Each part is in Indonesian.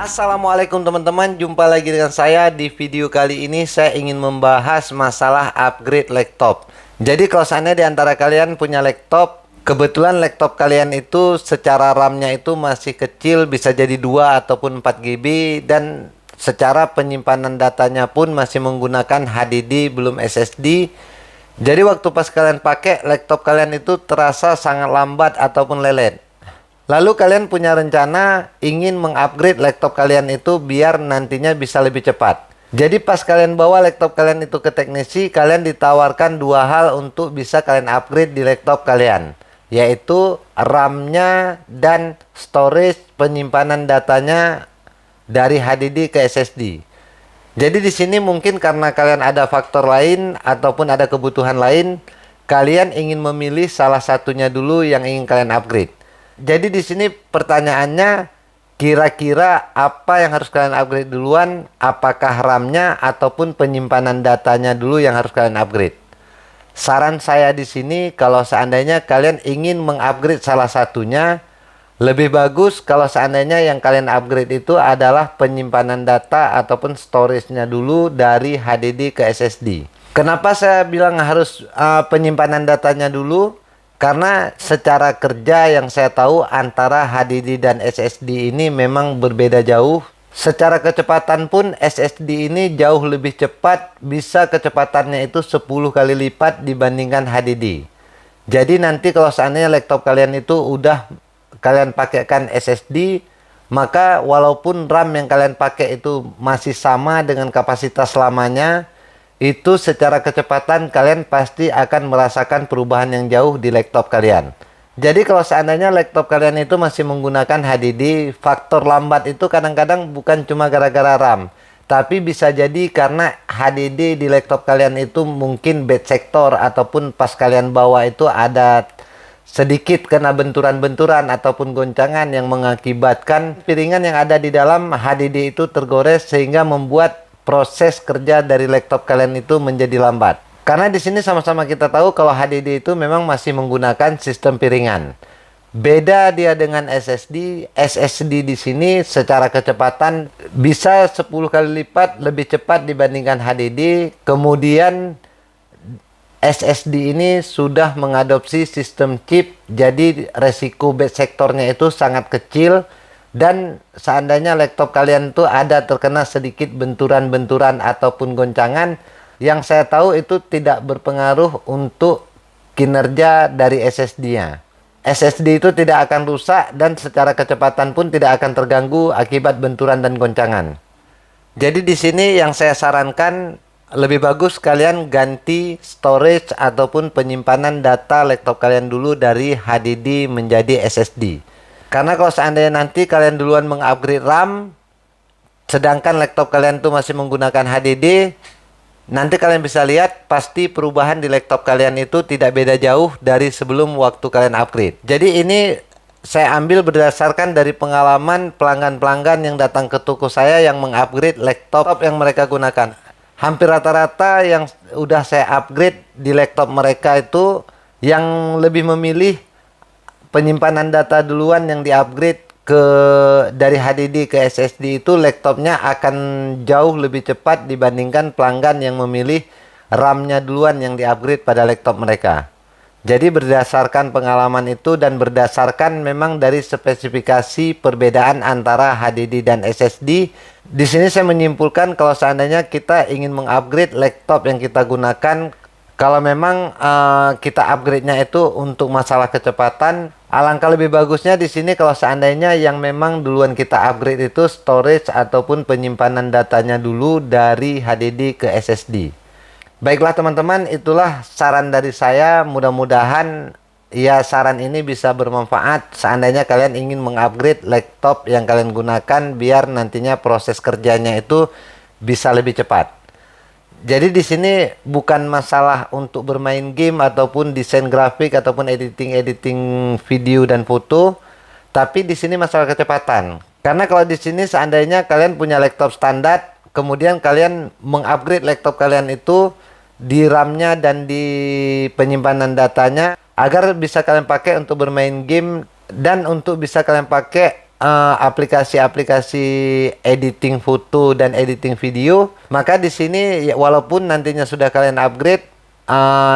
Assalamualaikum teman-teman, jumpa lagi dengan saya. Di video kali ini saya ingin membahas masalah upgrade laptop. Jadi kalau seandainya di antara kalian punya laptop, kebetulan laptop kalian itu secara RAM-nya itu masih kecil, bisa jadi 2 ataupun 4 GB, dan secara penyimpanan datanya pun masih menggunakan HDD belum SSD. Jadi waktu pas kalian pakai laptop kalian itu terasa sangat lambat ataupun lelet. Lalu kalian punya rencana ingin mengupgrade laptop kalian itu biar nantinya bisa lebih cepat. Jadi pas kalian bawa laptop kalian itu ke teknisi, kalian ditawarkan dua hal untuk bisa kalian upgrade di laptop kalian, yaitu RAM-nya dan storage penyimpanan datanya dari HDD ke SSD. Jadi di sini mungkin karena kalian ada faktor lain ataupun ada kebutuhan lain, kalian ingin memilih salah satunya dulu yang ingin kalian upgrade. Jadi di sini pertanyaannya, kira-kira apa yang harus kalian upgrade duluan? Apakah RAM-nya ataupun penyimpanan datanya dulu yang harus kalian upgrade? Saran saya di sini, kalau seandainya kalian ingin mengupgrade salah satunya, lebih bagus kalau seandainya yang kalian upgrade itu adalah penyimpanan data ataupun storage-nya dulu dari HDD ke SSD. Kenapa saya bilang harus penyimpanan datanya dulu? Karena secara kerja yang saya tahu antara HDD dan SSD ini memang berbeda jauh. Secara kecepatan pun SSD ini jauh lebih cepat, bisa kecepatannya itu 10 kali lipat dibandingkan HDD. Jadi nanti kalau seandainya laptop kalian itu udah kalian pakaikan SSD, maka walaupun RAM yang kalian pakai itu masih sama dengan kapasitas lamanya, itu secara kecepatan kalian pasti akan merasakan perubahan yang jauh di laptop kalian. Jadi kalau seandainya laptop kalian itu masih menggunakan HDD, faktor lambat itu kadang-kadang bukan cuma gara-gara RAM, tapi bisa jadi karena HDD di laptop kalian itu mungkin bad sector, ataupun pas kalian bawa itu ada sedikit kena benturan-benturan ataupun goncangan yang mengakibatkan piringan yang ada di dalam HDD itu tergores sehingga membuat proses kerja dari laptop kalian itu menjadi lambat. Karena di sini sama-sama kita tahu kalau HDD itu memang masih menggunakan sistem piringan. Beda dia dengan SSD. SSD di sini secara kecepatan bisa 10 kali lipat lebih cepat dibandingkan HDD. Kemudian SSD ini sudah mengadopsi sistem chip, jadi resiko bad sectornya itu sangat kecil. Dan seandainya laptop kalian tuh ada terkena sedikit benturan-benturan ataupun goncangan, yang saya tahu itu tidak berpengaruh untuk kinerja dari SSD-nya. SSD itu tidak akan rusak dan secara kecepatan pun tidak akan terganggu akibat benturan dan goncangan. Jadi di sini yang saya sarankan, lebih bagus kalian ganti storage ataupun penyimpanan data laptop kalian dulu dari HDD menjadi SSD. Karena kalau seandainya nanti kalian duluan mengupgrade RAM, sedangkan laptop kalian tuh masih menggunakan HDD, nanti kalian bisa lihat pasti perubahan di laptop kalian itu tidak beda jauh dari sebelum waktu kalian upgrade. Jadi ini saya ambil berdasarkan dari pengalaman pelanggan-pelanggan yang datang ke toko saya yang mengupgrade laptop yang mereka gunakan. Hampir rata-rata yang udah saya upgrade di laptop mereka itu yang lebih memilih penyimpanan data duluan yang di-upgrade dari HDD ke SSD, itu laptopnya akan jauh lebih cepat dibandingkan pelanggan yang memilih RAM-nya duluan yang di-upgrade pada laptop mereka. Jadi berdasarkan pengalaman itu dan berdasarkan memang dari spesifikasi perbedaan antara HDD dan SSD, di sini saya menyimpulkan kalau seandainya kita ingin mengupgrade laptop yang kita gunakan, kalau memang kita upgrade-nya itu untuk masalah kecepatan, alangkah lebih bagusnya di sini kalau seandainya yang memang duluan kita upgrade itu storage ataupun penyimpanan datanya dulu dari HDD ke SSD. Baiklah teman-teman, itulah saran dari saya. Mudah-mudahan ya saran ini bisa bermanfaat seandainya kalian ingin mengupgrade laptop yang kalian gunakan biar nantinya proses kerjanya itu bisa lebih cepat. Jadi di sini bukan masalah untuk bermain game ataupun desain grafik ataupun editing video dan foto, tapi di sini masalah kecepatan. Karena kalau di sini seandainya kalian punya laptop standar, kemudian kalian mengupgrade laptop kalian itu di RAM-nya dan di penyimpanan datanya agar bisa kalian pakai untuk bermain game dan untuk bisa kalian pakai aplikasi-aplikasi editing foto dan editing video, maka di sini ya, walaupun nantinya sudah kalian upgrade,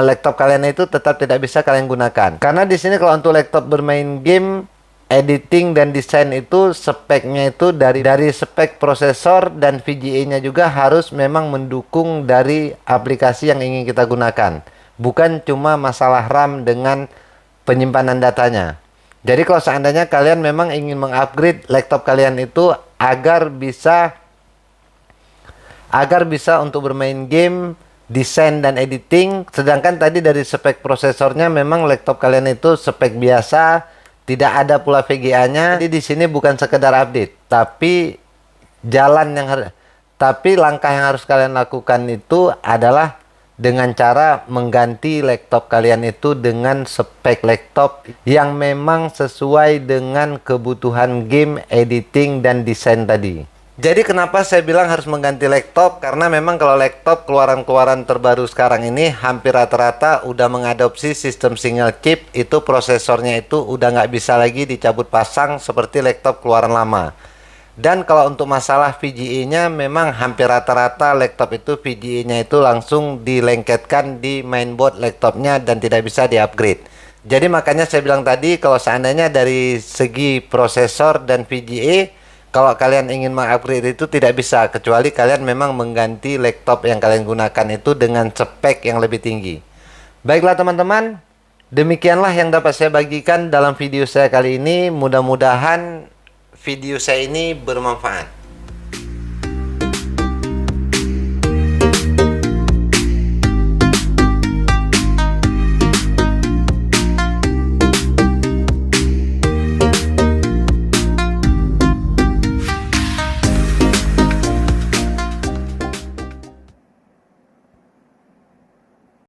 laptop kalian itu tetap tidak bisa kalian gunakan. Karena di sini kalau untuk laptop bermain game, editing dan desain itu speknya itu dari spek prosesor dan VGA-nya juga harus memang mendukung dari aplikasi yang ingin kita gunakan. Bukan cuma masalah RAM dengan penyimpanan datanya. Jadi kalau seandainya kalian memang ingin mengupgrade laptop kalian itu agar bisa untuk bermain game, desain dan editing, sedangkan tadi dari spek prosesornya memang laptop kalian itu spek biasa, tidak ada pula VGA-nya. Jadi di sini bukan sekedar update, tapi langkah yang harus kalian lakukan itu adalah dengan cara mengganti laptop kalian itu dengan spek laptop yang memang sesuai dengan kebutuhan game, editing, dan desain tadi. Jadi kenapa saya bilang harus mengganti laptop? Karena memang kalau laptop keluaran-keluaran terbaru sekarang ini hampir rata-rata udah mengadopsi sistem single chip. Itu prosesornya itu udah nggak bisa lagi dicabut pasang seperti laptop keluaran lama. Dan kalau untuk masalah VGA-nya memang hampir rata-rata laptop itu VGA-nya itu langsung dilengketkan di mainboard laptopnya dan tidak bisa di-upgrade. Jadi makanya saya bilang tadi kalau seandainya dari segi prosesor dan VGA, kalau kalian ingin mengupgrade itu tidak bisa kecuali kalian memang mengganti laptop yang kalian gunakan itu dengan spek yang lebih tinggi. Baiklah teman-teman, demikianlah yang dapat saya bagikan dalam video saya kali ini. Mudah-mudahan video saya ini bermanfaat.